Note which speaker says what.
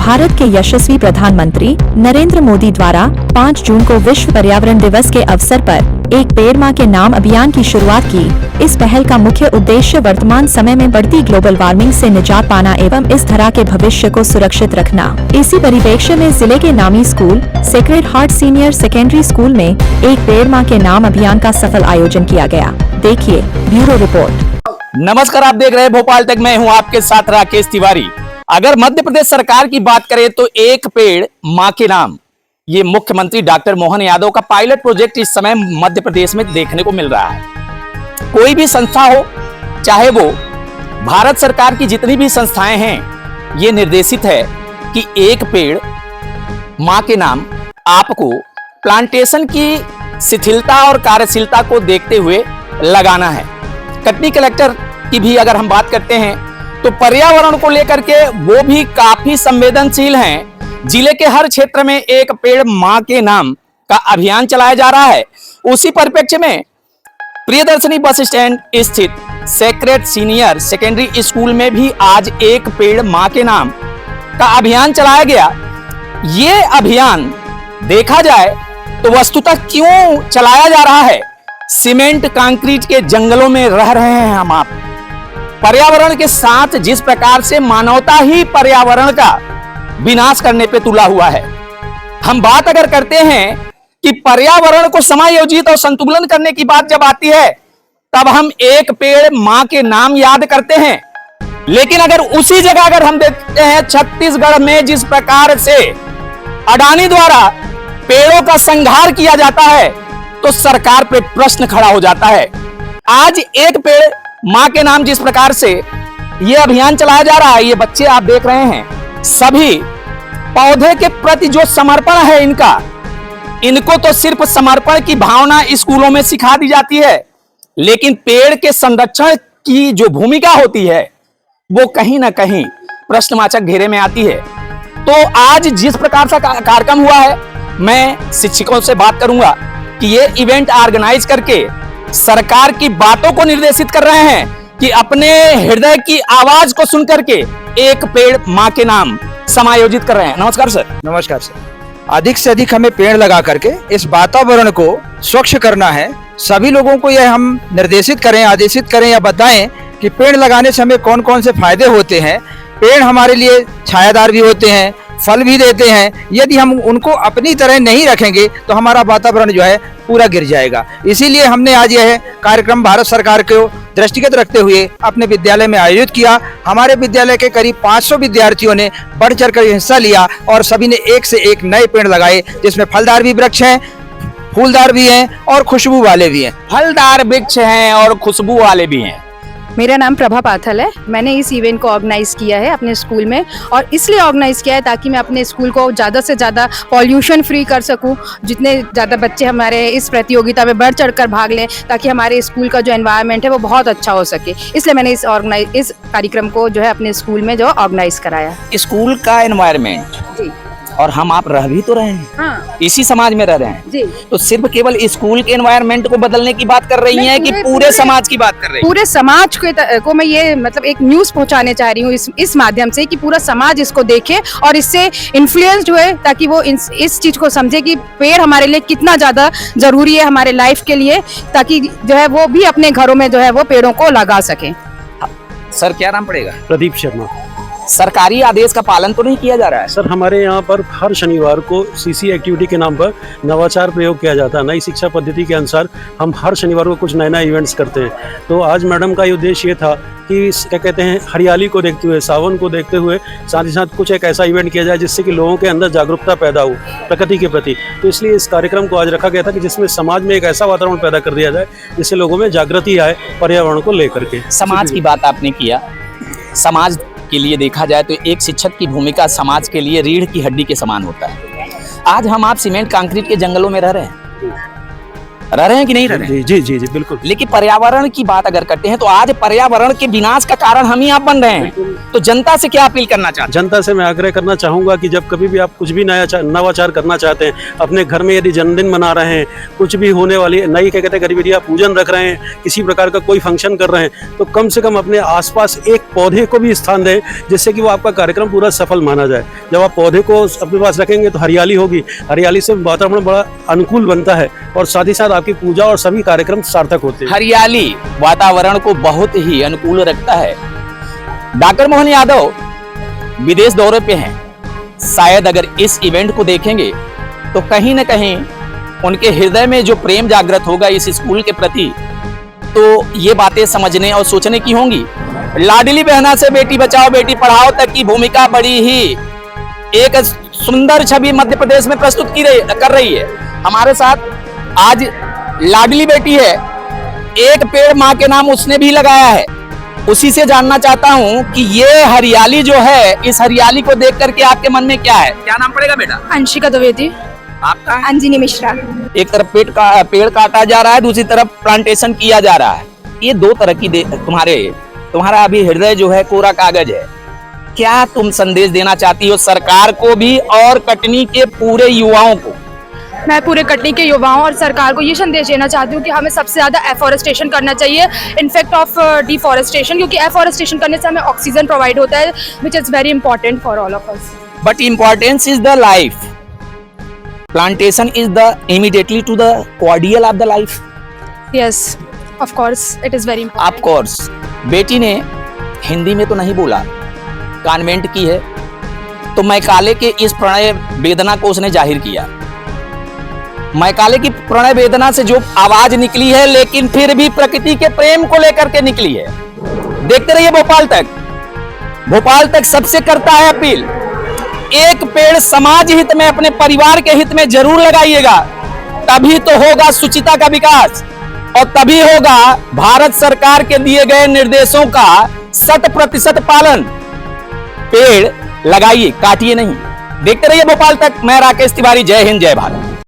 Speaker 1: भारत के यशस्वी प्रधानमंत्री नरेंद्र मोदी द्वारा 5 जून को विश्व पर्यावरण दिवस के अवसर पर एक पेड़ मां के नाम अभियान की शुरुआत की। इस पहल का मुख्य उद्देश्य वर्तमान समय में बढ़ती ग्लोबल वार्मिंग से निजात पाना एवं इस धरा के भविष्य को सुरक्षित रखना। इसी परिप्रेक्ष्य में जिले के नामी school sacred heart senior secondary school में एक पेड़ मां के नाम अभियान का सफल आयोजन किया गया। देखिए ब्यूरो रिपोर्ट।
Speaker 2: नमस्कार, आप देख रहे हैं भोपाल तक। मैं हूं आपके साथ राकेश तिवारी। अगर मध्य प्रदेश सरकार की बात करें तो एक पेड़ मां के नाम, ये मुख्यमंत्री डॉक्टर मोहन यादव का पायलट प्रोजेक्ट इस समय मध्य प्रदेश में देखने को मिल रहा है। कोई भी संस्था हो, चाहे वो भारत सरकार की जितनी भी संस्थाएं हैं, ये निर्देशित है कि एक पेड़ मां के नाम आपको प्लांटेशन की शिथिलता और कार्यशीलता को देखते हुए लगाना है। कटनी कलेक्टर की भी अगर हम बात करते हैं तो पर्यावरण को लेकर के वो भी काफी संवेदनशील हैं। जिले के हर क्षेत्र में एक पेड़ मां के नाम का अभियान चलाया जा रहा है। उसी परिप्रेक्ष्य में प्रियदर्शनी बस स्टैंड स्थित सेक्रेड सीनियर सेकेंडरी स्कूल में भी आज एक पेड़ मां के नाम का अभियान चलाया गया। ये अभियान देखा जाए तो वस्तुतः क्यों चलाया जा रहा है? सीमेंट कंक्रीट के जंगलों में रह रहे हैं हम आप। पर्यावरण के साथ जिस प्रकार से मानवता ही पर्यावरण का विनाश करने पे तुला हुआ है। हम बात अगर करते हैं कि पर्यावरण को समायोजित और संतुलन करने की बात जब आती है, तब हम एक पेड़ मां के नाम याद करते हैं। लेकिन अगर उसी जगह अगर हम देखते हैं छत्तीसगढ़ में जिस प्रकार से अडानी द्वारा पेड़ों का संहार किया जाता है, तो सरकार पे प्रश्न खड़ा हो जाता है। आज एक पेड़ मां के नाम जिस प्रकार से ये अभियान चलाया जा रहा है, ये बच्चे आप देख रहे हैं, सभी पौधे के प्रति जो समर्पण है इनको तो सिर्फ समर्पण की भावना स्कूलों में सिखा दी जाती है, लेकिन पेड़ के संरक्षण की जो भूमिका होती है वो कहीं ना कहीं प्रश्नवाचक घेरे में आती है। तो आज जिस प्रकार का कार्यक्रम हुआ है, मैं शिक्षकों से बात करूंगा कि ये इवेंट ऑर्गेनाइज करके सरकार की बातों को निर्देशित कर रहे हैं कि अपने हृदय की आवाज को सुनकर के एक पेड़ मां के नाम समायोजित कर रहे हैं। नमस्कार सर।
Speaker 3: नमस्कार सर। अधिक से अधिक हमें पेड़ लगा करके इस वातावरण को स्वच्छ करना है। सभी लोगों को यह हम निर्देशित करें, आदेशित करें या बताएं कि पेड़ लगाने से हमें कौन कौन से फायदे होते हैं। पेड़ हमारे लिए छायादार भी होते हैं, फल भी देते हैं। यदि हम उनको अपनी तरह नहीं रखेंगे तो हमारा वातावरण जो है पूरा गिर जाएगा। इसीलिए हमने आज यह कार्यक्रम भारत सरकार को दृष्टिगत रखते हुए अपने विद्यालय में आयोजित किया। हमारे विद्यालय के करीब 500 विद्यार्थियों ने बढ़ चढ़कर हिस्सा लिया और सभी ने एक से एक नए पेड़ लगाए, जिसमें फलदार भी वृक्ष हैं, फूलदार भी हैं और खुशबू वाले भी हैं।
Speaker 2: फलदार वृक्ष हैं और खुशबू वाले भी हैं।
Speaker 4: मेरा नाम प्रभा पाथल है। मैंने इस इवेंट को ऑर्गेनाइज किया है अपने स्कूल में, और इसलिए ऑर्गेनाइज किया है ताकि मैं अपने स्कूल को ज़्यादा से ज़्यादा पॉल्यूशन फ्री कर सकूं। जितने ज़्यादा बच्चे हमारे इस प्रतियोगिता में बढ़ चढ़कर भाग लें, ताकि हमारे स्कूल का जो एनवायरनमेंट है वो बहुत अच्छा हो सके। इसलिए मैंने इस कार्यक्रम को जो है अपने स्कूल में जो ऑर्गेनाइज कराया।
Speaker 2: स्कूल का एनवायरनमेंट
Speaker 4: जी,
Speaker 2: और हम आप रह भी तो रहे हैं,
Speaker 4: हाँ,
Speaker 2: इसी समाज में रह रहे हैं
Speaker 4: जी।
Speaker 2: तो सिर्फ केवल स्कूल के एनवायरनमेंट को बदलने की बात कर रही हैं कि पूरे समाज की बात कर रही हैं?
Speaker 4: पूरे समाज को मैं ये मतलब एक न्यूज़ पहुंचाने चाह रही हूँ इस माध्यम से, कि पूरा समाज इसको देखे और इससे इन्फ्लुएंस्ड हुए, ताकि वो इस चीज को समझे कि पेड़ हमारे लिए कितना ज्यादा जरूरी है हमारे लाइफ के लिए, ताकि जो है वो भी अपने घरों में जो है वो पेड़ों को लगा सके।
Speaker 2: सर क्या नाम पड़ेगा?
Speaker 5: प्रदीप शर्मा।
Speaker 2: सरकारी आदेश का पालन तो नहीं किया जा रहा है?
Speaker 5: सर हमारे यहाँ पर हर शनिवार को सीसी एक्टिविटी के नाम पर नवाचार प्रयोग किया जाता है। नई शिक्षा पद्धति के अनुसार हम हर शनिवार को कुछ नए नए इवेंट्स करते हैं। तो आज मैडम का ये उद्देश्य ये था कि क्या कहते हैं, हरियाली को देखते हुए, सावन को देखते हुए, साथ ही साथ कुछ एक ऐसा इवेंट किया जाए जिससे कि लोगों के अंदर जागरूकता पैदा हो प्रकृति के प्रति। तो इसलिए इस कार्यक्रम को आज रखा गया था कि जिसमें समाज में एक ऐसा वातावरण पैदा कर दिया जाए जिससे लोगों में जागृति आए पर्यावरण को लेकर के।
Speaker 2: समाज की बात आपने किया। समाज के लिए देखा जाए तो एक शिक्षक की भूमिका समाज के लिए रीढ़ की हड्डी के समान होता है। आज हम आप सीमेंट कंक्रीट के जंगलों में रह रहे हैं। रह रहे हैं कि नहीं रह रहे हैं?
Speaker 5: जी जी जी जी बिल्कुल।
Speaker 2: लेकिन पर्यावरण की बात अगर करते हैं तो आज पर्यावरण के विनाश का कारण हम ही आप बन रहे हैं। तो जनता से क्या अपील करना चाहते
Speaker 5: जनता से मैं आग्रह करना चाहूँगा कि जब कभी भी आप कुछ भी नवाचार करना चाहते हैं, अपने घर में यदि जन्मदिन मना रहे हैं, कुछ भी होने वाली नई क्या कहते हैं गतिविधियाँ पूजन रख रहे हैं, किसी प्रकार का कोई फंक्शन कर रहे हैं, तो कम से कम अपने आसपास एक पौधे को भी स्थान दें, जिससे कि वो आपका कार्यक्रम पूरा सफल माना जाए। जब आप पौधे को अपने पास रखेंगे तो हरियाली होगी, हरियाली से वातावरण बड़ा अनुकूल बनता है और साथ ही साथ आपकी पूजा और सभी कार्यक्रम सार्थक होते हैं।
Speaker 2: हरियाली वातावरण को बहुत ही अनुकूल रखता है। डॉक्टर मोहन यादव विदेश दौरे पे हैं, शायद अगर इस इवेंट को देखेंगे तो कहीं न कहीं उनके हृदय में जो प्रेम जागृत होगा इस स्कूल के प्रति, तो ये बातें समझने और सोचने की होंगी। लाडली बहना से बेटी बचाओ बेटी पढ़ाओ तक की भूमिका बड़ी ही एक सुंदर छवि मध्य प्रदेश में प्रस्तुत कर रही है। हमारे साथ आज लाडली बेटी है, एक पेड़ माँ के नाम उसने भी लगाया है। उसी से जानना चाहता हूँ कि ये हरियाली जो है, इस हरियाली को देख करके आपके मन में क्या है? क्या नाम पड़ेगा बेटा?
Speaker 4: अंशिका द्विवेदी।
Speaker 2: आपका?
Speaker 4: अंजनी मिश्रा।
Speaker 2: एक तरफ पेड़ काटा जा रहा है, दूसरी तरफ प्लांटेशन किया जा रहा है। ये दो तरह की तुम्हारा अभी हृदय जो है कोरा कागज है। क्या तुम संदेश देना चाहती हो सरकार को भी और कटनी के पूरे युवाओं को?
Speaker 4: मैं पूरे कटनी के युवाओं और सरकार को ये संदेश देना चाहती हूँ कि हमें सबसे ज़्यादा एफॉरेस्टेशन करना चाहिए, इनफैक्ट ऑफ डिफॉरेस्टेशन, क्योंकि एफॉरेस्टेशन करने से हमें ऑक्सीजन प्रोवाइड होता है, which is very important for all of us.
Speaker 2: But importance is the life, plantation is the immediately to the cordial of the life.
Speaker 4: Yes, of course it is very important.
Speaker 2: Of course. बेटी ने हिंदी में तो नहीं बोला, convent की है, तो Macaulay के इस प्रणय वेदना को उसने जाहिर किया। मैकाले की प्रणय वेदना से जो आवाज निकली है, लेकिन फिर भी प्रकृति के प्रेम को लेकर के निकली है। देखते रहिए भोपाल तक सबसे करता है अपील, एक पेड़ समाज हित में, अपने परिवार के हित में जरूर लगाइएगा, तभी तो होगा सुचिता का विकास और तभी होगा भारत सरकार के दिए गए निर्देशों का 100% पालन। पेड़ लगाइए, काटिए नहीं। देखते रहिए भोपाल तक। मैं राकेश तिवारी, जय हिंद जय भारत।